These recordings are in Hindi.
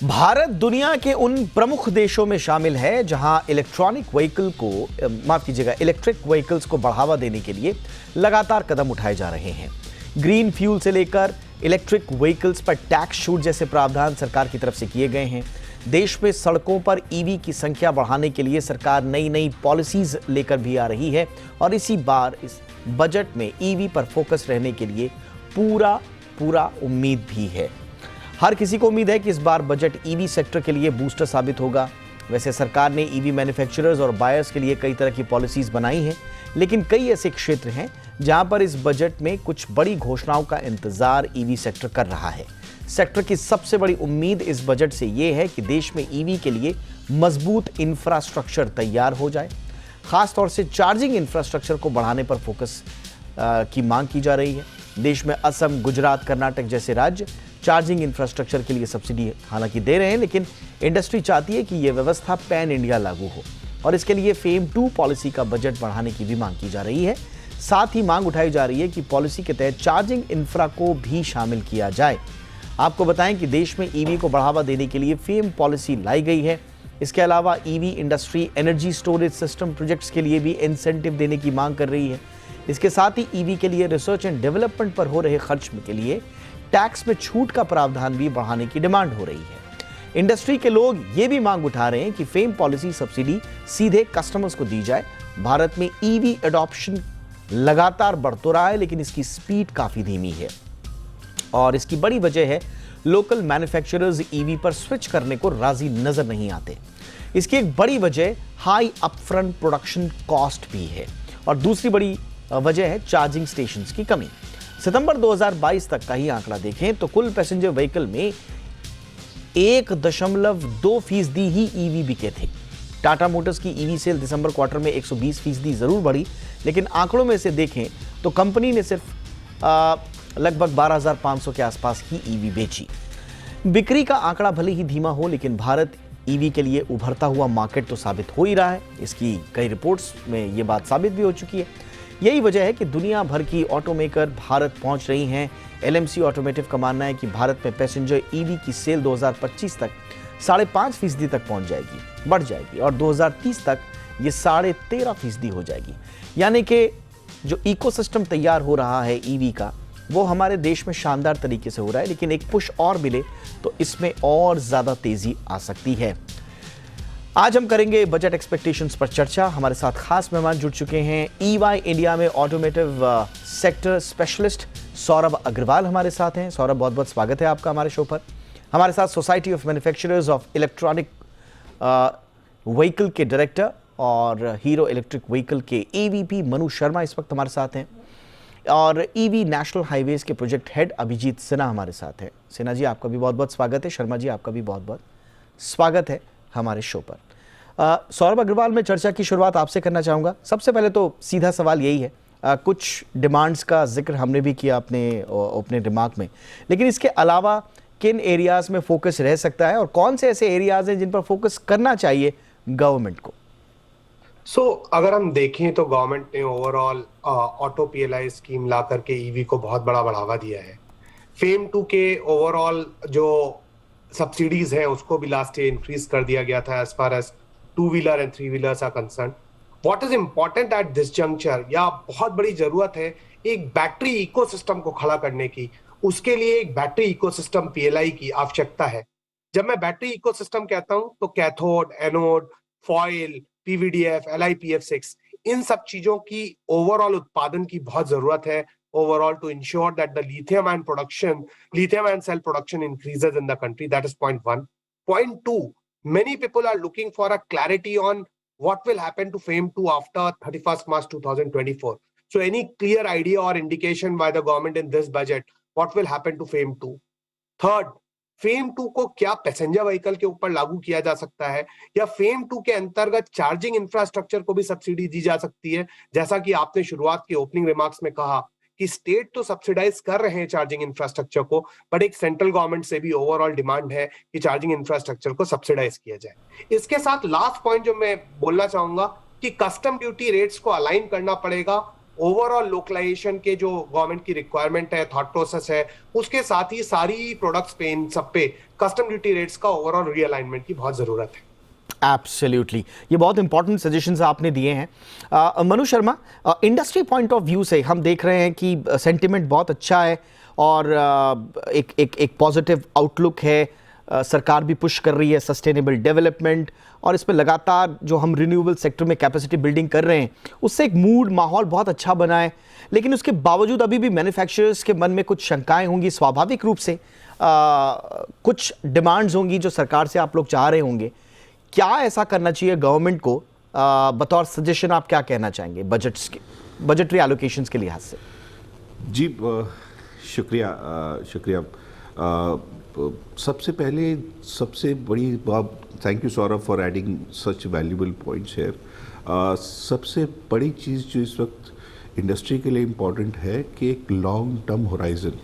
भारत दुनिया के उन प्रमुख देशों में शामिल है जहां इलेक्ट्रिक व्हीकल्स को बढ़ावा देने के लिए लगातार कदम उठाए जा रहे हैं। ग्रीन फ्यूल से लेकर इलेक्ट्रिक व्हीकल्स पर टैक्स छूट जैसे प्रावधान सरकार की तरफ से किए गए हैं। देश में सड़कों पर ईवी की संख्या बढ़ाने के लिए सरकार नई नई पॉलिसीज लेकर भी आ रही है और इसी बार इस बजट में ईवी पर फोकस रहने के लिए पूरा उम्मीद भी है। हर किसी को उम्मीद है कि इस बार बजट ईवी सेक्टर के लिए बूस्टर साबित होगा। वैसे सरकार ने ईवी मैन्युफैक्चरर्स और बायर्स के लिए कई तरह की पॉलिसीज बनाई हैं, लेकिन कई ऐसे क्षेत्र हैं जहां पर इस बजट में कुछ बड़ी घोषणाओं का इंतजार ईवी सेक्टर कर रहा है। सेक्टर की सबसे बड़ी उम्मीद इस बजट से यह है कि देश में ईवी के लिए मजबूत इंफ्रास्ट्रक्चर तैयार हो जाए। खासतौर से चार्जिंग इंफ्रास्ट्रक्चर को बढ़ाने पर फोकस की मांग की जा रही है। देश में असम, गुजरात, कर्नाटक जैसे राज्य चार्जिंग इंफ्रास्ट्रक्चर के लिए सब्सिडी हालांकि दे रहे हैं, लेकिन इंडस्ट्री चाहती है कि यह व्यवस्था पैन इंडिया लागू हो और इसके लिए फेम 2 पॉलिसी का बजट बढ़ाने की भी मांग की जा रही है। साथ ही मांग उठाई जा रही है कि पॉलिसी के तहत चार्जिंग इंफ्रा को भी शामिल किया जाए। आपको बताएं कि देश में ईवी को बढ़ावा देने के लिए फेम पॉलिसी लाई गई है। इसके अलावा EV industry energy storage system projects के लिए भी इंसेंटिव देने की मांग कर रही है। इसके साथ ही ईवी के लिए रिसर्च एंड डेवलपमेंट पर हो रहे खर्च के लिए टैक्स में छूट का प्रावधान भी बढ़ाने की डिमांड हो रही है। इंडस्ट्री के लोग ये भी मांग उठा रहे हैं कि फेम पॉलिसी सब्सिडी सीधे कस्टमर्स को दी जाए। भारत में ईवी एडॉप्शन लगातार बढ़ तो रहा है, लेकिन इसकी स्पीड काफी धीमी है और इसकी बड़ी वजह है लोकल मैन्युफैक्चरर्स ईवी पर स्विच करने को राजी नजर नहीं आते। इसकी एक बड़ी वजह हाई अपफ्रंट प्रोडक्शन कॉस्ट भी है और दूसरी बड़ी वजह है चार्जिंग स्टेशंस की कमी। सितंबर 2022 तक का ही आंकड़ा देखें तो कुल पैसेंजर व्हीकल में 1.2% ही ईवी बिके थे। टाटा मोटर्स की ईवी सेल दिसंबर क्वार्टर में 120% जरूर बढ़ी, लेकिन आंकड़ों में से देखें तो कंपनी ने सिर्फ लगभग 12,500 के आसपास ही ईवी बेची। बिक्री का आंकड़ा भले ही धीमा हो, लेकिन भारत ईवी के लिए उभरता हुआ मार्केट तो साबित हो ही रहा है। इसकी कई रिपोर्ट्स में यह बात साबित भी हो चुकी है। यही वजह है कि दुनिया भर की ऑटोमेकर भारत पहुंच रही हैं। एलएमसी ऑटोमोटिव का मानना है कि भारत में पैसेंजर ईवी की सेल 2025 तक 5.5% तक पहुंच जाएगी, बढ़ जाएगी और 2030 तक ये 13.5% हो जाएगी। यानी कि जो इकोसिस्टम तैयार हो रहा है ईवी का, वो हमारे देश में शानदार तरीके से हो रहा है, लेकिन एक पुश और मिले तो इसमें और ज्यादा तेजी आ सकती है। आज हम करेंगे बजट एक्सपेक्टेशंस पर चर्चा। हमारे साथ खास मेहमान जुड़ चुके हैं। ईवाई इंडिया में automotive sector specialist Saurabh Agarwal हमारे साथ हैं। सौरभ, बहुत बहुत स्वागत है आपका हमारे शो पर। हमारे साथ society of manufacturers of electronic vehicle के डायरेक्टर और हीरो इलेक्ट्रिक व्हीकल के एवीपी मनु शर्मा इस वक्त हमारे साथ हैं और ईवी नेशनल हाईवेज के प्रोजेक्ट हेड अभिजीत सिन्हा हमारे साथ हैं। सिन्हा जी, आपका भी बहुत बहुत स्वागत है। शर्मा जी, आपका भी बहुत बहुत स्वागत है हमारे शो पर। सौरभ अग्रवाल, मैं चर्चा की शुरुआत आपसे करना चाहूँगा। सबसे पहले तो सीधा सवाल यही है, कुछ डिमांड्स का जिक्र हमने भी किया अपने दिमाग में, लेकिन इसके अलावा किन एरियाज में फोकस रह सकता है और कौन से ऐसे एरियाज हैं जिन पर फोकस करना चाहिए गवर्नमेंट को? अगर हम देखें तो गवर्नमेंट ने ओवरऑल ऑटो पीएलआई स्कीम ला करके ईवी को बहुत बड़ा बढ़ावा दिया है। फेम 2 के ओवरऑल जो सब्सिडीज है उसको भी लास्ट ईयर इंक्रीज कर दिया गया था as far as 2 wheeler and 3 wheelers are concern. What is important at this juncture, या बहुत बड़ी जरूरत है एक बैटरी इकोसिस्टम को खड़ा करने की। उसके लिए एक बैटरी इकोसिस्टम पीएलआई की आवश्यकता है। जब मैं बैटरी इकोसिस्टम कहता हूं तो cathode, anode, foil, PVDF, LiPF6, इन सब चीजों की ओवरऑल उत्पादन की बहुत जरूरत है overall to ensure that the lithium ion cell production increases in the country. That is point 1. Point 2, many people are looking for a clarity on what will happen to FAME 2 after 31st March 2024. So any clear idea or indication by the government in this budget, what will happen to FAME 2? Third, FAME 2 को क्या पैसेंजर व्हीकल के ऊपर लागू किया जा सकता है, या FAME 2 के अंतर्गत चार्जिंग इंफ्रास्ट्रक्चर को भी सब्सिडी दी जा सकती है? जैसा कि आपने शुरुआत के ओपनिंग रिमार्क्स में कहा कि स्टेट तो सब्सिडाइज कर रहे हैं चार्जिंग इंफ्रास्ट्रक्चर को, बट एक सेंट्रल गवर्नमेंट से भी ओवरऑल डिमांड है कि चार्जिंग इंफ्रास्ट्रक्चर को सब्सिडाइज किया जाए। इसके साथ लास्ट पॉइंट जो मैं बोलना चाहूंगा कि कस्टम ड्यूटी रेट्स को अलाइन करना पड़ेगा ओवरऑल लोकलाइजेशन के जो गवर्नमेंट की रिक्वायरमेंट है, थॉट प्रोसेस है, उसके साथ ही सारी प्रोडक्ट्स पे, इन सब पे कस्टम ड्यूटी रेट्स का ओवरऑल रीअलाइनमेंट की बहुत जरूरत है। एब्सोल्युटली, ये बहुत इंपॉर्टेंट सजेशंस आपने दिए हैं। Manu Sharma, industry point of view से हम देख रहे हैं कि सेंटिमेंट बहुत अच्छा है और एक पॉजिटिव आउटलुक है। सरकार भी पुश कर रही है सस्टेनेबल डेवलपमेंट, और इस पर लगातार जो हम रिन्यूएबल सेक्टर में कैपेसिटी बिल्डिंग कर रहे हैं उससे एक मूड माहौल बहुत अच्छा बना है। लेकिन उसके बावजूद अभी भी मैन्युफैक्चरर्स के मन में कुछ शंकाएं होंगी स्वाभाविक रूप से। कुछ डिमांड्स होंगी जो सरकार से आप लोग चाह रहे होंगे। क्या ऐसा करना चाहिए गवर्नमेंट को? बतौर सजेशन आप क्या कहना चाहेंगे बजट्स के, बजटरी एलोकेशंस के लिहाज से? जी, शुक्रिया शुक्रिया। सबसे पहले सबसे बड़ी बात, thank you Saurabh for adding such valuable points here. सबसे बड़ी चीज़ जो इस वक्त इंडस्ट्री के लिए इम्पॉर्टेंट है कि एक लॉन्ग टर्म होराइजन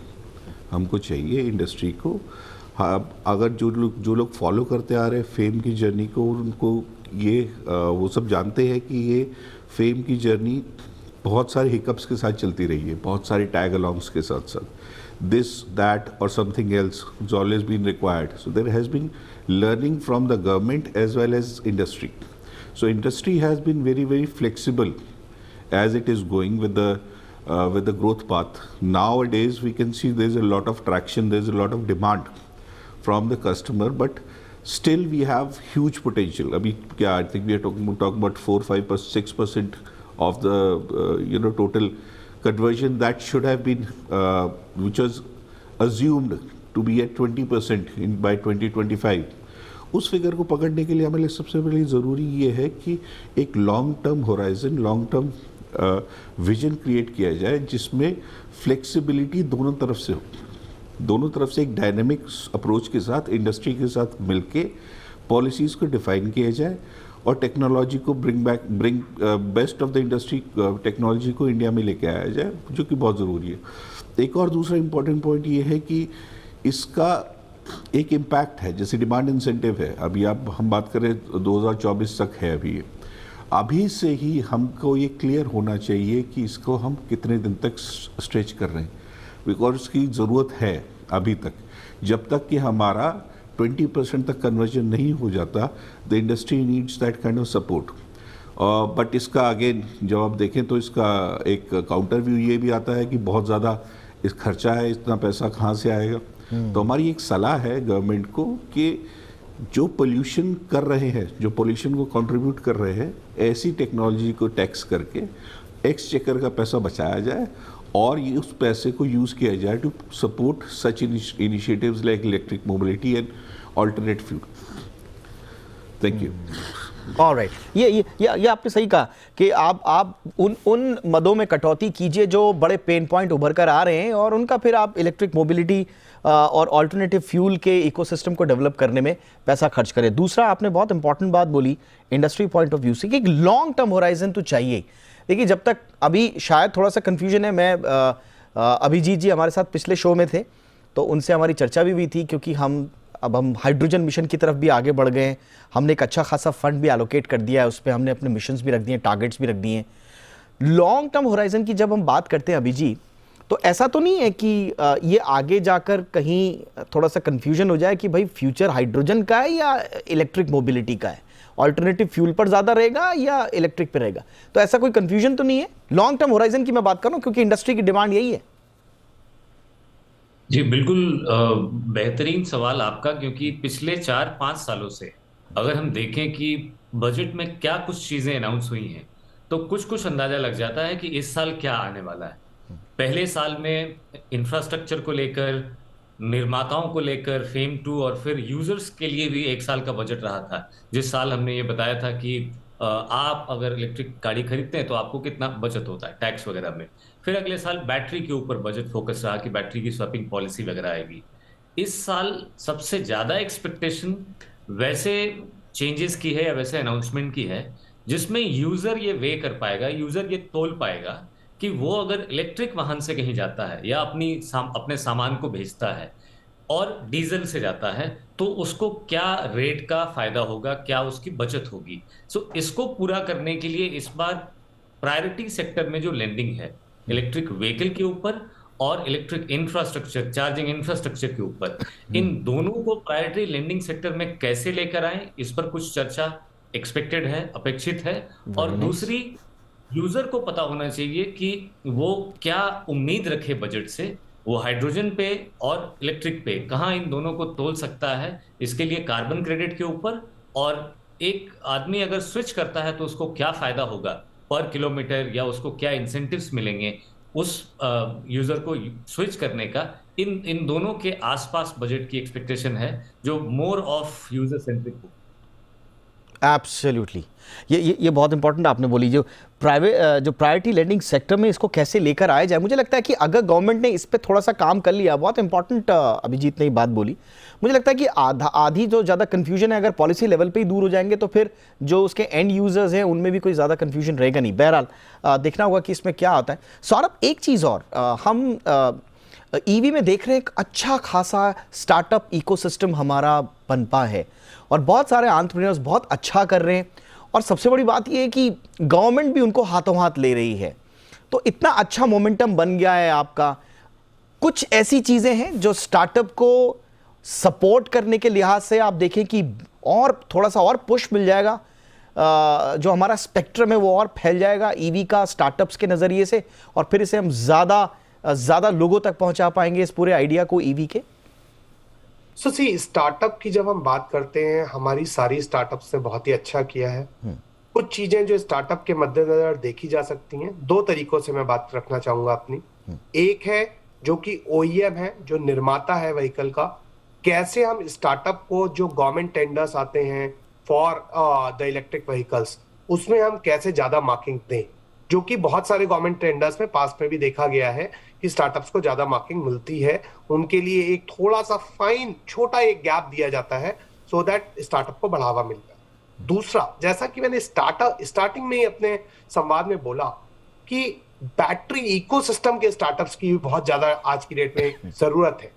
हमको चाहिए इंडस्ट्री को। हाँ, अगर जो लोग फॉलो करते आ रहे हैं फेम की जर्नी को, उनको ये वो सब जानते हैं कि ये फेम की जर्नी बहुत सारे हिकअप्स के साथ चलती रही है, बहुत सारे टैग अलॉन्ग्स के साथ साथ। This, that or something else has always been required. So there has been learning from the government as well as industry. So industry has been very, very flexible as it is going with the growth path. Nowadays we can see there's a lot of traction, there's a lot of demand from the customer, but still we have huge potential. Abhi, yeah, I think we are talking about 4, 5, 6% of the total conversion that should have been which was assumed to be at 20% by 2025. उस फिगर को पकड़ने के लिए हमारे लिए सबसे पहले ज़रूरी ये है कि एक long term horizon, long term vision create किया जाए जिसमें फ्लेक्सिबिलिटी दोनों तरफ से हो, दोनों तरफ से एक डायनेमिक अप्रोच के साथ इंडस्ट्री के साथ मिलके पॉलिसीज़ को डिफाइन किया जाए और टेक्नोलॉजी को bring best of the industry technology को इंडिया में लेके आया जाए, जो कि बहुत ज़रूरी है। एक और दूसरा इम्पॉर्टेंट पॉइंट ये है कि इसका एक इम्पैक्ट है, जैसे डिमांड इंसेंटिव है। अभी हम बात करें 2024 तक है अभी से ही हमको ये क्लियर होना चाहिए कि इसको हम कितने दिन तक स्ट्रेच कर रहे हैं, बिकॉज इसकी ज़रूरत है अभी तक। जब तक कि हमारा 20% तक कन्वर्जन नहीं हो जाता, the industry needs that kind of support. But इसका अगेन जब आप देखें तो इसका एक काउंटर व्यू ये भी आता है कि बहुत ज़्यादा इस खर्चा है, इतना पैसा कहाँ से आएगा। तो हमारी एक सलाह है गवर्नमेंट को कि जो पोल्यूशन कर रहे हैं, जो पोल्यूशन को कंट्रीब्यूट कर रहे हैं, ऐसी टेक्नोलॉजी को टैक्स करके एक्सचेकर का पैसा बचाया जाए और ये उस पैसे को यूज़ किया जाए to support such initiatives like electric mobility and alternate fuel. Thank you. Alright, ये आपने सही कहा कि आप उन मदों में कटौती कीजिए जो बड़े पेन पॉइंट उभर कर आ रहे हैं, और उनका फिर आप इलेक्ट्रिक मोबिलिटी और ऑल्टरनेटिव फ्यूल के इकोसिस्टम को डेवलप करने में पैसा खर्च करें। दूसरा, आपने बहुत इंपॉर्टेंट बात बोली इंडस्ट्री पॉइंट ऑफ व्यू से कि एक लॉन्ग टर्म होराइजन तो चाहिए। देखिए, जब तक अभी शायद थोड़ा सा कन्फ्यूजन है, मैं अभिजीत जी हमारे साथ पिछले शो में थे तो उनसे हमारी चर्चा भी हुई थी, क्योंकि अब हम हाइड्रोजन मिशन की तरफ भी आगे बढ़ गए हैं। हमने एक अच्छा खासा फंड भी एलोकेट कर दिया है, उस पर हमने अपने मिशंस भी रख दिए हैं, टारगेट्स भी रख दिए हैं। लॉन्ग टर्म होराइजन की जब हम बात करते हैं अभिजीत, तो ऐसा तो नहीं है कि ये आगे जाकर कहीं थोड़ा सा कन्फ्यूजन हो जाए कि भाई फ्यूचर हाइड्रोजन का है या इलेक्ट्रिक मोबिलिटी का है, ऑल्टरनेटिव फ्यूल पर ज़्यादा रहेगा या इलेक्ट्रिक पर रहेगा? तो ऐसा कोई कन्फ्यूजन तो नहीं है? लॉन्ग टर्म होराइजन की मैं बात कर रहा हूँ क्योंकि इंडस्ट्री की डिमांड यही है। जी बिल्कुल, बेहतरीन सवाल आपका, क्योंकि पिछले 4-5 सालों से अगर हम देखें कि बजट में क्या कुछ चीजें अनाउंस हुई हैं तो कुछ कुछ अंदाजा लग जाता है कि इस साल क्या आने वाला है। पहले साल में इंफ्रास्ट्रक्चर को लेकर, निर्माताओं को लेकर फेम 2 और फिर यूजर्स के लिए भी एक साल का बजट रहा था, जिस साल हमने ये बताया था कि आप अगर इलेक्ट्रिक गाड़ी खरीदते हैं तो आपको कितना बचत होता है टैक्स वगैरह में। फिर अगले साल बैटरी के ऊपर बजट फोकस रहा कि बैटरी की स्वैपिंग पॉलिसी वगैरह आएगी। इस साल सबसे ज्यादा एक्सपेक्टेशन वैसे चेंजेस की है या वैसे अनाउंसमेंट की है जिसमें यूजर ये वे कर पाएगा, यूजर ये तोल पाएगा कि वो अगर इलेक्ट्रिक वाहन से कहीं जाता है या अपने सामान को भेजता है और डीजल से जाता है तो उसको क्या रेट का फायदा होगा, क्या उसकी बचत होगी। सो इसको पूरा करने के लिए इस बार प्रायोरिटी सेक्टर में जो लेंडिंग है इलेक्ट्रिक व्हीकल के ऊपर और इलेक्ट्रिक इंफ्रास्ट्रक्चर, चार्जिंग इंफ्रास्ट्रक्चर के ऊपर, इन दोनों को प्रायोरिटी लेंडिंग सेक्टर में कैसे लेकर आए, इस पर कुछ चर्चा एक्सपेक्टेड है, अपेक्षित है। और दूसरी, यूजर को पता होना चाहिए कि वो क्या उम्मीद रखे बजट से, वो हाइड्रोजन पे और इलेक्ट्रिक पे कहाँ इन दोनों को तोल सकता है, इसके लिए कार्बन क्रेडिट के ऊपर, और एक आदमी अगर स्विच करता है तो उसको क्या फायदा होगा पर किलोमीटर, या उसको क्या इंसेंटिव्स मिलेंगे उस यूजर को स्विच करने का। इन दोनों के आसपास बजट की एक्सपेक्टेशन है जो मोर ऑफ यूजर सेंट्रिक हो। एब्सोल्युटली, ये बहुत इंपॉर्टेंट आपने बोली, जो प्रायोरिटी लेंडिंग सेक्टर में इसको कैसे लेकर आया जाए। मुझे लगता है कि अगर गवर्नमेंट ने इस पे थोड़ा सा काम कर लिया, बहुत इंपॉर्टेंट अभिजीत ने ये बात बोली, मुझे लगता है कि आधी जो ज़्यादा कन्फ्यूजन है, अगर पॉलिसी लेवल पे ही दूर हो जाएंगे तो फिर जो उसके एंड यूजर्स हैं उनमें भी कोई ज़्यादा कन्फ्यूजन रहेगा नहीं। बहरहाल देखना होगा कि इसमें क्या आता है। सौरभ, एक चीज़ और, हम ईवी में देख रहे हैं एक अच्छा खासा स्टार्टअप इकोसिस्टम हमारा पनपा है और बहुत सारे एंटरप्रेन्योर्स बहुत अच्छा कर रहे हैं, और सबसे बड़ी बात यह है कि गवर्नमेंट भी उनको हाथों हाथ ले रही है। तो इतना अच्छा मोमेंटम बन गया है आपका। कुछ ऐसी चीज़ें हैं जो स्टार्टअप को सपोर्ट करने के लिहाज से आप देखें कि और थोड़ा सा और पुश मिल जाएगा, जो हमारा स्पेक्ट्रम है वो और फैल जाएगा ईवी का स्टार्टअप्स के नज़रिए से, और फिर इसे हम ज़्यादा लोगों तक पहुंचा पाएंगे इस पूरे आइडिया को ईवी के। सो सी, स्टार्टअप की जब हम बात करते हैं, हमारी सारी स्टार्टअप्स ने बहुत ही अच्छा किया है। कुछ चीजें जो स्टार्टअप के मद्देनजर देखी जा सकती हैं, दो तरीकों से मैं बात रखना चाहूंगा अपनी। एक है जो कि ओईएम है, जो निर्माता है व्हीकल का, कैसे हम स्टार्टअप को, जो गवर्नमेंट टेंडर्स आते हैं फॉर द इलेक्ट्रिक व्हीकल्स, उसमें हम कैसे ज्यादा मार्किंग दें, जो कि बहुत सारे गवर्नमेंट टेंडर्स में पास्ट में भी देखा गया है कि स्टार्टअप्स को ज्यादा मार्किंग मिलती है। उनके लिए एक थोड़ा सा फाइन छोटा एक गैप दिया जाता है सो दैट स्टार्टअप को बढ़ावा मिलता है। दूसरा, जैसा कि मैंने स्टार्टिंग में अपने संवाद में बोला कि बैटरी इकोसिस्टम के स्टार्टअप्स की भी बहुत ज्यादा आज की डेट में जरूरत है।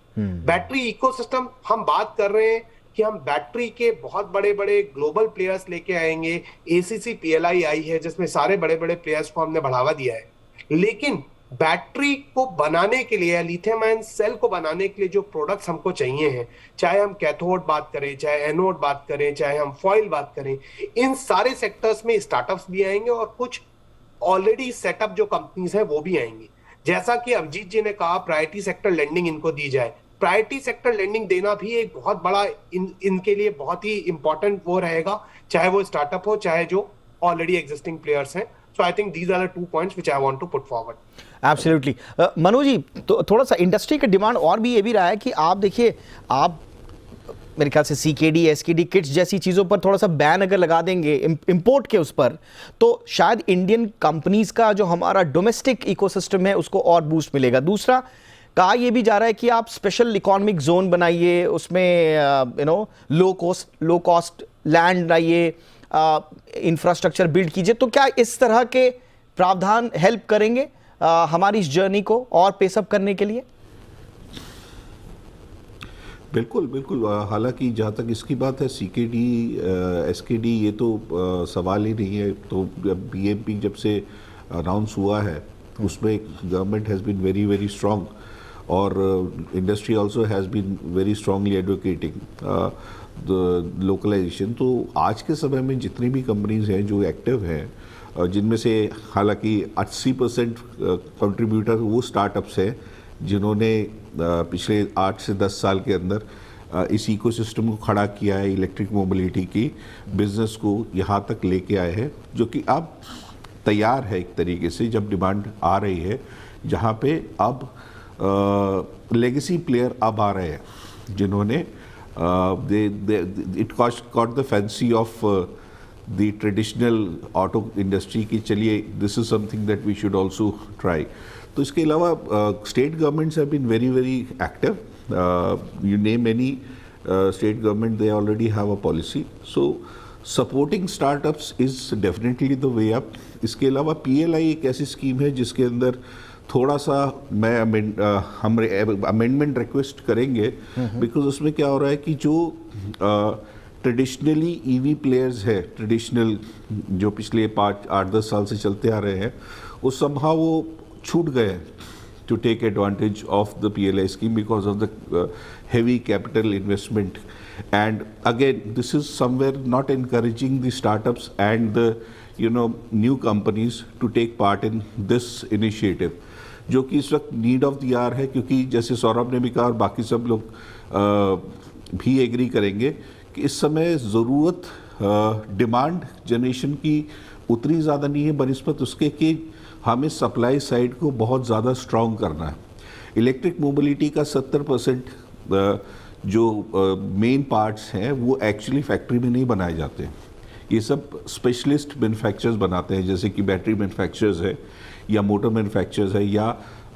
बैटरी इकोसिस्टम, हम बात कर रहे हैं कि हम बैटरी के बहुत बड़े बड़े ग्लोबल प्लेयर्स लेके आएंगे। एसीसी पीएलआई आई है जिसमें सारे बड़े बड़े प्लेयर्स को हमने बढ़ावा दिया है, लेकिन बैटरी को बनाने के लिए, लिथियम आयन सेल को बनाने के लिए जो प्रोडक्ट्स हमको चाहिए हैं, चाहे हम कैथोड बात करें, चाहे एनोड बात करें, चाहे हम फॉइल बात करें, इन सारे सेक्टर्स में स्टार्टअप्स भी आएंगे और कुछ ऑलरेडी सेटअप जो कंपनीज है वो भी आएंगी। जैसा कि अभिजीत जी ने कहा, प्रायोरिटी सेक्टर लेंडिंग इनको दी जाए। प्रायोरिटी सेक्टर लेंडिंग देना भी एक बहुत बड़ा इनके लिए बहुत ही इंपॉर्टेंट वो रहेगा, चाहे वो स्टार्टअप हो, चाहे जो ऑलरेडी एग्जिस्टिंग प्लेयर्स हैं। So I think these are the 2 points which I want to put forward. Absolutely. Manu ji, तो थोड़ा सा इंडस्ट्री का डिमांड और भी ये भी रहा है कि आप देखिए, आप मेरे ख्याल से सीकेडी, एसकेडी किट्स जैसी चीज़ों पर थोड़ा सा बैन अगर लगा देंगे इंपोर्ट के उस पर, तो शायद इंडियन कंपनीज का जो हमारा डोमेस्टिक इकोसिस्टम है उसको और बूस्ट मिलेगा। दूसरा, कहा यह भी जा रहा है कि आप स्पेशल इकोनॉमिक जोन बनाइए, उसमें लो कॉस्ट लैंड लाइए, इंफ्रास्ट्रक्चर बिल्ड कीजिए। तो क्या इस तरह के प्रावधान हेल्प करेंगे हमारी इस जर्नी को और पेसअप करने के लिए? बिल्कुल बिल्कुल। हालांकि जहाँ तक इसकी बात है, सीकेडी एसकेडी ये तो सवाल ही नहीं है। तो बीएमपी जब से अनाउंस हुआ है उसमें government has been very very strong और industry also has been very strongly advocating the localisation. तो आज के समय में जितनी भी कंपनीज हैं जो एक्टिव हैं, जिनमें से हालांकि 80% कंट्रीब्यूटर वो स्टार्टअप्स हैं जिन्होंने पिछले 8 से 10 साल के अंदर इस इकोसिस्टम को खड़ा किया है, इलेक्ट्रिक मोबिलिटी की बिजनेस को यहाँ तक लेके आए हैं, जो कि अब तैयार है एक तरीके से। जब डिमांड आ रही है, जहाँ पे अब लेगेसी प्लेयर अब आ रहे हैं जिन्होंने it caught the fancy of the traditional auto industry की चलिए this is something that we should also try। तो इसके अलावा state governments have been very very active। You name any state government, they already have a policy। So supporting startups is definitely the way up। इसके अलावा PLI एक ऐसी स्कीम है जिसके अंदर थोड़ा सा हम अमेंडमेंट रिक्वेस्ट करेंगे, बिकॉज उसमें क्या हो रहा है कि जो ट्रेडिशनली ईवी प्लेयर्स है, ट्रेडिशनल जो पिछले 5-8-10 साल से चलते आ रहे हैं, वो somehow वो छूट गए हैं to take advantage of the PLI scheme because of the heavy capital investment. And again, this is somewhere not encouraging the startups and the new companies to take part in this initiative, जो कि इस वक्त नीड ऑफ द आवर है, क्योंकि जैसे सौरभ ने भी कहा और बाकी सब लोग भी एग्री करेंगे कि इस समय ज़रूरत डिमांड जनरेशन की उतनी ज़्यादा नहीं है बनिस्बत उसके कि हमें सप्लाई साइड को बहुत ज़्यादा स्ट्रॉन्ग करना है। इलेक्ट्रिक मोबिलिटी का 70% जो मेन पार्ट्स हैं वो एक्चुअली फैक्ट्री में नहीं बनाए जाते, ये सब स्पेशलिस्ट मैन्युफैक्चरर्स बनाते हैं, जैसे कि बैटरी मैन्युफैक्चरर्स है या मोटर मैन्युफैक्चरर्स है या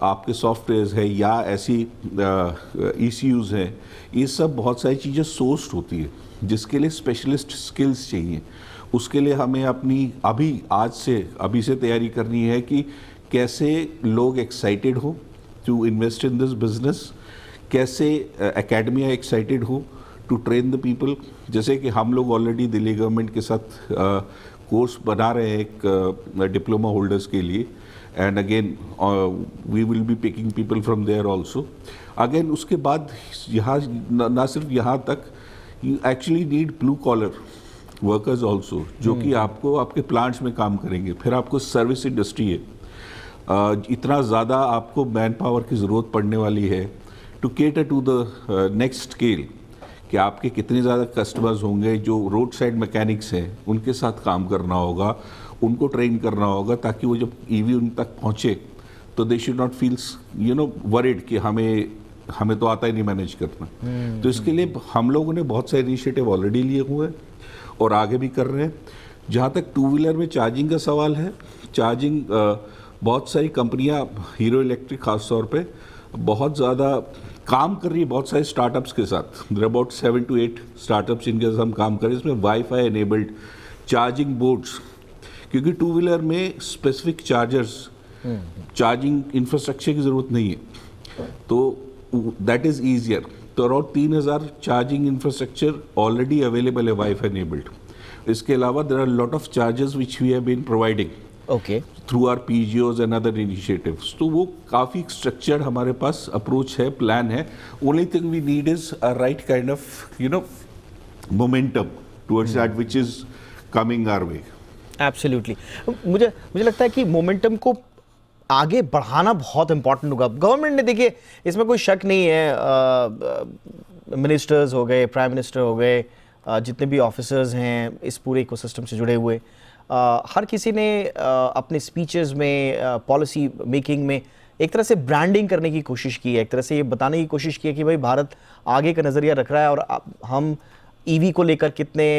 आपके सॉफ्टवेयर्स है या ऐसी ECUs हैं। ये सब बहुत सारी चीज़ें सोर्स्ड होती है जिसके लिए स्पेशलिस्ट स्किल्स चाहिए। उसके लिए हमें अपनी अभी से तैयारी करनी है कि कैसे लोग एक्साइटेड हो to invest in this business, कैसे एकेडमिया एक्साइटेड हो टू ट्रेन द पीपल। जैसे कि हम लोग ऑलरेडी दिल्ली गवर्नमेंट के साथ कोर्स बना रहे हैं एक डिप्लोमा होल्डर्स के लिए, and again we will be picking people from there also. अगेन उसके बाद यहाँ ना सिर्फ यहाँ तक, you actually need blue collar workers also, जो कि आपको आपके प्लांट्स में काम करेंगे। फिर आपको सर्विस इंडस्ट्री है, इतना ज़्यादा आपको मैन पावर की ज़रूरत पड़ने वाली है to cater to the next scale, कि आपके कितने ज़्यादा कस्टमर्स होंगे। जो रोड साइड मैकेनिक्स हैं उनके साथ काम करना होगा, उनको ट्रेन करना होगा, ताकि वो जब EV उन तक पहुँचे तो they should not feels worried कि हमें तो आता ही नहीं मैनेज करना। तो इसके लिए हम लोगों ने बहुत सारे इनिशिएटिव ऑलरेडी लिए हुए हैं और आगे भी कर रहे हैं। जहाँ तक टू व्हीलर में चार्जिंग का सवाल है, चार्जिंग बहुत सारी कंपनियाँ, हीरो इलेक्ट्रिक खास तौर पे बहुत ज़्यादा काम कर रही है बहुत सारे स्टार्टअप्स के साथ। देयर अबाउट 7 to 8 स्टार्टअप्स जिनके साथ हम काम करें, इसमें वाईफाई एनेबल्ड चार्जिंग बोर्ड्स, क्योंकि टू व्हीलर में स्पेसिफिक चार्जिंग इंफ्रास्ट्रक्चर की ज़रूरत नहीं है, तो दैट इज़ ईजियर। तो around 3000 charging infrastructure already available है वाईफाई एनेबल्ड। इसके अलावा there are lot of charges which we have been providing through our PGOs and other initiatives. तो वो काफ़ी स्ट्रक्चर्ड हमारे पास अप्रोच है, प्लान है। Only thing we need is a right kind of momentum towards that which is coming our way. Absolutely. मुझे लगता है कि मोमेंटम को आगे बढ़ाना बहुत इंपॉर्टेंट होगा। गवर्नमेंट ने, देखिए इसमें कोई शक नहीं है, मिनिस्टर्स हो गए, प्राइम मिनिस्टर हो गए, जितने भी ऑफिसर्स हैं इस पूरे इकोसिस्टम से जुड़े हुए, हर किसी ने अपने स्पीचेस में, पॉलिसी मेकिंग में एक तरह से ब्रांडिंग करने की कोशिश की है, एक तरह से ये बताने की कोशिश की है कि भाई भारत आगे का नज़रिया रख रहा है और हम EV को लेकर कितने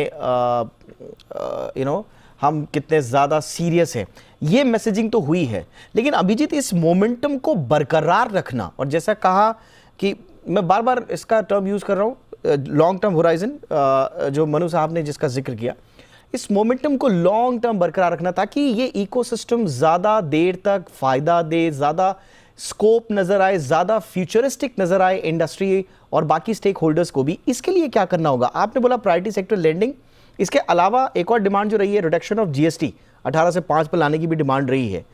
हम कितने ज़्यादा सीरियस हैं। ये मैसेजिंग तो हुई है, लेकिन अभिजीत इस मोमेंटम को बरकरार रखना, और जैसा कहा कि मैं बार बार इसका टर्म यूज़ कर रहा हूँ, लॉन्ग टर्म होराइजन, जो मनु साहब ने जिसका जिक्र किया, इस मोमेंटम को लॉन्ग टर्म बरकरार रखना ताकि ये इकोसिस्टम ज़्यादा देर तक फ़ायदा दे, ज़्यादा स्कोप नज़र आए, ज़्यादा फ्यूचरिस्टिक नज़र आए इंडस्ट्री और बाकी स्टेक होल्डर्स को भी। इसके लिए क्या करना होगा? आपने बोला प्रायोरिटी सेक्टर लेंडिंग, इसके अलावा एक और डिमांड जो रही है रिडक्शन ऑफ GST 18 से 5 पर लाने की भी डिमांड रही है।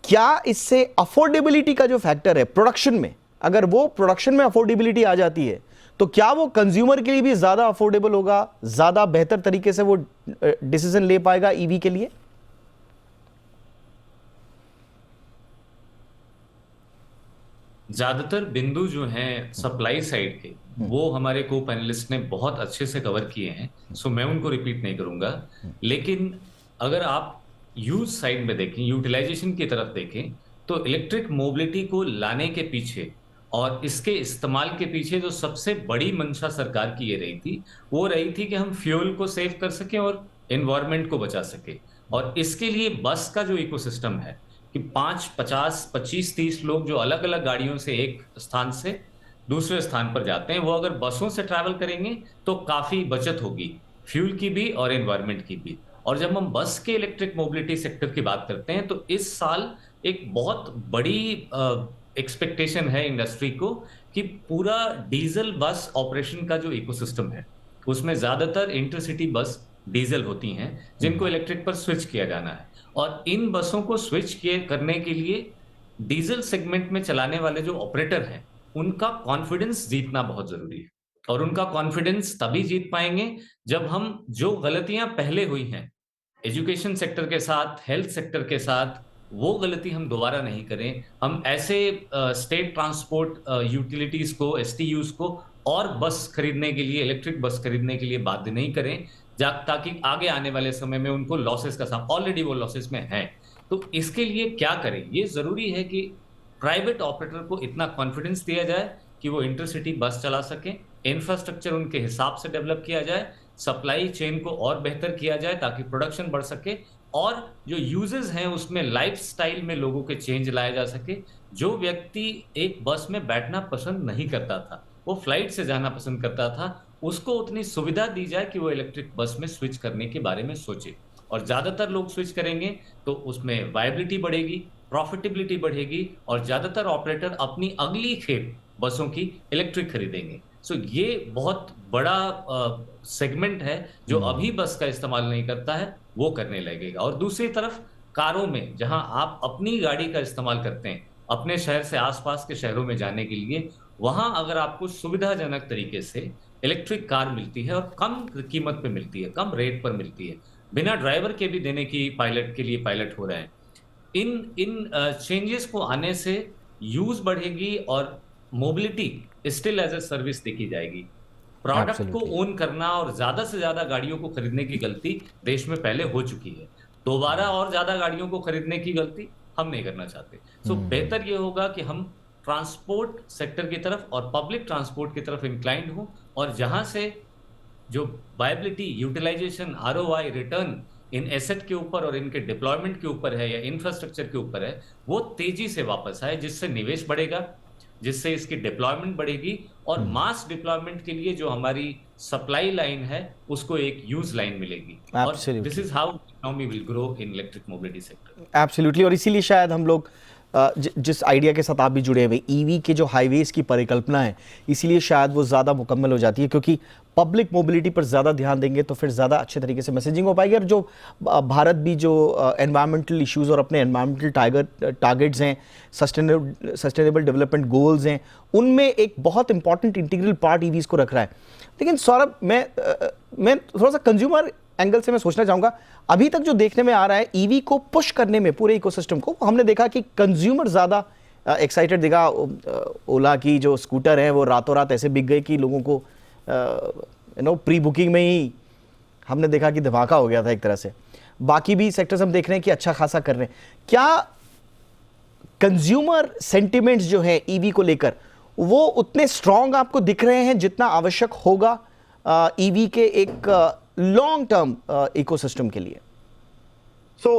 क्या इससे अफोर्डेबिलिटी का जो फैक्टर है प्रोडक्शन में, अगर वो प्रोडक्शन में अफोर्डेबिलिटी आ जाती है तो क्या वो कंज्यूमर के लिए भी ज्यादा अफोर्डेबल होगा, ज्यादा बेहतर तरीके से वो डिसीजन ले पाएगा EV के लिए? ज्यादातर बिंदु जो हैं सप्लाई साइड के, वो हमारे को पैनलिस्ट ने बहुत अच्छे से कवर किए हैं, सो मैं उनको रिपीट नहीं करूंगा। लेकिन अगर आप यूज साइड में देखें, यूटिलाइजेशन की तरफ देखें, तो इलेक्ट्रिक मोबिलिटी को लाने के पीछे और इसके इस्तेमाल के पीछे जो सबसे बड़ी मंशा सरकार की ये रही थी, वो रही थी कि हम फ्यूल को सेव कर सकें और एनवायरनमेंट को बचा सके। और इसके लिए बस का जो इकोसिस्टम है कि 5, 50, 25, 30 लोग जो अलग अलग गाड़ियों से एक स्थान से दूसरे स्थान पर जाते हैं, वो अगर बसों से ट्रैवल करेंगे तो काफी बचत होगी, फ्यूल की भी और एनवायरनमेंट की भी। और जब हम बस के इलेक्ट्रिक मोबिलिटी सेक्टर की बात करते हैं तो इस साल एक बहुत बड़ी एक्सपेक्टेशन है इंडस्ट्री को कि पूरा डीजल बस ऑपरेशन का जो इकोसिस्टम है उसमें ज्यादातर इंटरसिटी बस डीजल होती हैं जिनको इलेक्ट्रिक पर स्विच किया जाना है। और इन बसों को स्विच किए करने के लिए डीजल सेगमेंट में चलाने वाले जो ऑपरेटर हैं उनका कॉन्फिडेंस जीतना बहुत जरूरी है। और उनका कॉन्फिडेंस तभी जीत पाएंगे जब हम जो गलतियां पहले हुई हैं एजुकेशन सेक्टर के साथ, हेल्थ सेक्टर के साथ, वो गलती हम दोबारा नहीं करें। हम ऐसे स्टेट ट्रांसपोर्ट यूटिलिटीज को, एसटीयूज को और बस खरीदने के लिए, इलेक्ट्रिक बस खरीदने के लिए बाध्य नहीं करें ताकि आगे आने वाले समय में उनको लॉसेस का सामना, ऑलरेडी वो लॉसेस में हैं। तो इसके लिए क्या करें? ये जरूरी है कि प्राइवेट ऑपरेटर को इतना कॉन्फिडेंस दिया जाए कि वो इंटरसिटी बस चला सकें, इंफ्रास्ट्रक्चर उनके हिसाब से डेवलप किया जाए, सप्लाई चेन को और बेहतर किया जाए ताकि प्रोडक्शन बढ़ सके, और जो यूजेस हैं उसमें लाइफस्टाइल में लोगों के चेंज लाया जा सके। जो व्यक्ति एक बस में बैठना पसंद नहीं करता था, वो फ्लाइट से जाना पसंद करता था, उसको उतनी सुविधा दी जाए कि वो इलेक्ट्रिक बस में स्विच करने के बारे में सोचे। और ज्यादातर लोग स्विच करेंगे तो उसमें वायबिलिटी बढ़ेगी, प्रॉफिटेबिलिटी बढ़ेगी और ज्यादातर ऑपरेटर अपनी अगली खेप बसों की इलेक्ट्रिक खरीदेंगे। सो ये बहुत बड़ा सेगमेंट है जो अभी बस का इस्तेमाल नहीं करता है, वो करने लगेगा। और दूसरी तरफ कारों में, जहां आप अपनी गाड़ी का इस्तेमाल करते हैं अपने शहर से आसपास के शहरों में जाने के लिए, वहां अगर आपको सुविधाजनक तरीके से इलेक्ट्रिक कार मिलती है और कम कीमत पे मिलती है, कम रेट पर मिलती है, बिना ड्राइवर के भी देने की पायलट के लिए पायलट हो रहे हैं, इन इन चेंजेस को आने से यूज बढ़ेगी और mobility still as a service देखी जाएगी। प्रोडक्ट को एब्सोल्युटली। ओन करना और ज्यादा से ज्यादा गाड़ियों को खरीदने की गलती देश में पहले हो चुकी है। दोबारा और ज्यादा गाड़ियों को खरीदने की गलती हम नहीं करना चाहते। सो बेहतर ये होगा कि हम ट्रांसपोर्ट सेक्टर की तरफ और पब्लिक ट्रांसपोर्ट की तरफ इंक्लाइंड हो, और जहां से जो viability, utilisation, ROI, return in asset के ऊपर और इनके डिप्लॉयमेंट के ऊपर है या इंफ्रास्ट्रक्चर के ऊपर है, वो तेजी से वापस आए, जिससे निवेश बढ़ेगा, जिससे इसकी डिप्लॉयमेंट बढ़ेगी और मास डिप्लॉयमेंट के लिए जो हमारी सप्लाई लाइन है उसको एक यूज लाइन मिलेगी। और this is how economy will grow in electric mobility sector. Absolutely. और इसीलिए शायद हम लोग जिस आइडिया के साथ आप भी जुड़े हुए, ईवी के जो हाईवेज की परिकल्पना है, इसीलिए शायद वो ज़्यादा मुकम्मल हो जाती है, क्योंकि पब्लिक मोबिलिटी पर ज़्यादा ध्यान देंगे तो फिर ज़्यादा अच्छे तरीके से मैसेजिंग हो पाएगी। और जो भारत भी जो एनवायरमेंटल इश्यूज़ और अपने एनवायरमेंटल टारगेट्स हैं, सस्टेनेबल डेवलपमेंट गोल्स हैं, उनमें एक बहुत इंपॉर्टेंट इंटीग्रल पार्ट ईवीज़ को रख रहा है। लेकिन सौरभ, मैं थोड़ा सा कंज्यूमर एंगल से मैं सोचना चाहूँगा, अभी तक जो देखने में आ रहा है ईवी को पुश करने में पूरे इकोसिस्टम को, हमने देखा कि कंज्यूमर ज़्यादा एक्साइटेड दिखा। ओला की जो स्कूटर है वो रातों रात ऐसे बिक गए कि लोगों को प्री बुकिंग में ही हमने देखा कि धमाका हो गया था एक तरह से। बाकी भी सेक्टर्स हम देख रहे हैं कि अच्छा खासा कर रहे हैं। क्या कंज्यूमर सेंटिमेंट्स जो है ईवी को लेकर वो उतने स्ट्रांग आपको दिख रहे हैं जितना आवश्यक होगा ईवी के एक लॉन्ग टर्म इकोसिस्टम के लिए? So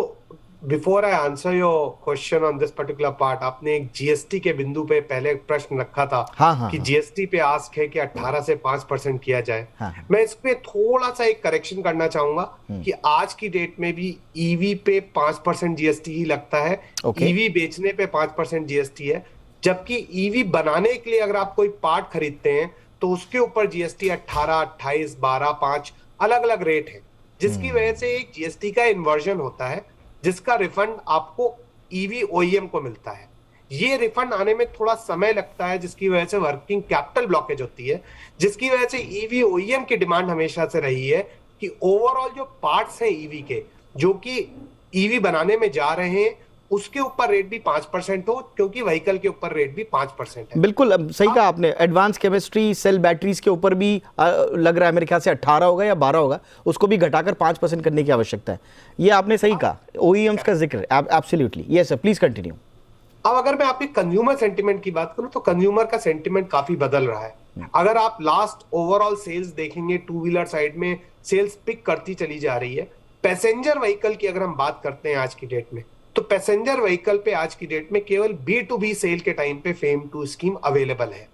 before I answer your question on this particular part, आपने एक जीएसटी के बिंदु पे पहले एक प्रश्न रखा था। हाँ, कि जीएसटी पे आस्क है कि 18 से 5% किया जाए। हाँ। मैं इस पे थोड़ा सा एक करेक्शन करना चाहूंगा कि आज की डेट में भी ईवी पे 5% जीएसटी ही लगता है। ईवी बेचने पे 5% जीएसटी है, जबकि ईवी बनाने के लिए अगर आप कोई पार्ट खरीदते हैं तो उसके ऊपर जीएसटी 18, 28, 12, 5 अलग अलग रेट है, जिसकी वजह से एक जीएसटी का इन्वर्जन होता है, जिसका रिफंड आपको ईवी ओईएम को मिलता है। ये रिफंड आने में थोड़ा समय लगता है, जिसकी वजह से वर्किंग कैपिटल ब्लॉकेज होती है, जिसकी वजह से ईवी ओईएम की डिमांड हमेशा से रही है कि ओवरऑल जो पार्ट्स हैं ईवी के, जो कि ईवी बनाने में जा रहे हैं, उसके ऊपर रेट भी 5% हो, क्योंकि व्हीकल के ऊपर रेट भी 5% है। बिल्कुल सही कहा आपने। एडवांस केमिस्ट्री, सेल बैटरीज के ऊपर भी लग रहा है मेरे ख्याल से 18 होगा या 12 होगा, उसको भी घटाकर 5% करने की आवश्यकता है। ये आपने सही कहा, ओईएम्स का जिक्र। Absolutely, yes sir, please continue. अब अगर मैं आपके कंज्यूमर सेंटिमेंट की बात करूं तो कंज्यूमर का सेंटिमेंट काफी बदल रहा है। अगर आप लास्ट ओवरऑल सेल्स देखेंगे, टू व्हीलर साइड में सेल्स पिक करती चली जा रही है। पैसेंजर व्हीकल की अगर हम बात करते हैं आज की डेट में, तो पैसेंजर व्हीकल पे आज की डेट में केवल B2B सेल के टाइम पे FAME-II स्कीम अवेलेबल है।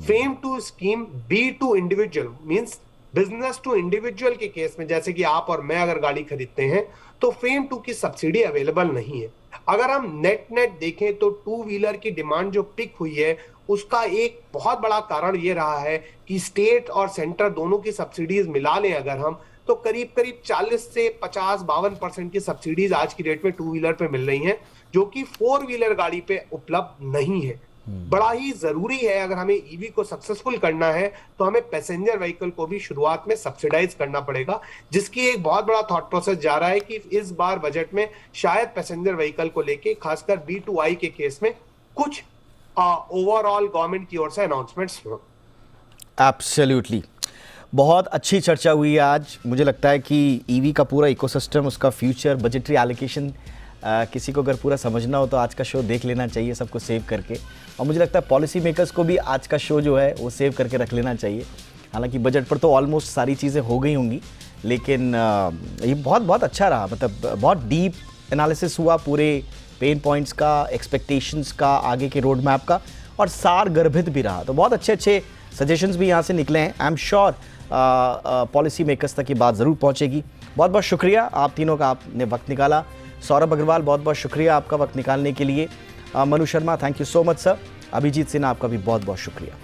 FAME-II scheme B2 individual means business to individual के केस में, जैसे कि आप और मैं अगर गाड़ी खरीदते हैं तो FAME-II की सब्सिडी अवेलेबल नहीं है। अगर हम नेट देखें तो टू व्हीलर की डिमांड जो पिक हुई है उसका एक बहुत बड़ा कारण ये रहा है कि स्टेट और सेंटर दोनों की सब्सिडीज मिला लें अगर हम, तो करीब करीब 40 से 50-52% की सब्सिडीज आज की डेट में टू व्हीलर पे मिल रही हैं, जो कि फोर व्हीलर गाड़ी पे उपलब्ध नहीं है। बड़ा ही जरूरी है, अगर हमें ईवी को सक्सेसफुल करना है तो हमें पैसेंजर व्हीकल को भी शुरुआत में सब्सिडाइज करना पड़ेगा, जिसकी एक बहुत बड़ा थॉट प्रोसेस जा रहा है कि इस बार बजट में शायद पैसेंजर व्हीकल को लेके खासकर B2I के केस में कुछ ओवरऑल गवर्नमेंट की ओर से अनाउंसमेंट्स हो। एब्सोल्युटली, बहुत अच्छी चर्चा हुई आज। मुझे लगता है कि ईवी का पूरा इकोसिस्टम, उसका फ्यूचर, बजटरी एलोकेशन, किसी को अगर पूरा समझना हो तो आज का शो देख लेना चाहिए, सबको सेव करके। और मुझे लगता है पॉलिसी मेकर्स को भी आज का शो जो है वो सेव करके रख लेना चाहिए। हालांकि बजट पर तो ऑलमोस्ट सारी चीज़ें हो गई होंगी, लेकिन ये बहुत बहुत अच्छा रहा। मतलब बहुत डीप एनालिसिस हुआ पूरे पेन पॉइंट्स का, एक्सपेक्टेशंस का, आगे के रोड मैप का, और सार गर्भित भी रहा। तो बहुत अच्छे अच्छे सजेशंस भी यहाँ से निकले हैं। I am sure policy makers तक ये बात ज़रूर पहुँचेगी। बहुत बहुत शुक्रिया आप तीनों का, आपने वक्त निकाला। सौरभ अग्रवाल, बहुत बहुत शुक्रिया आपका वक्त निकालने के लिए। Manu Sharma, thank you so much sir. Abhijit Sinha, आपका भी बहुत बहुत शुक्रिया।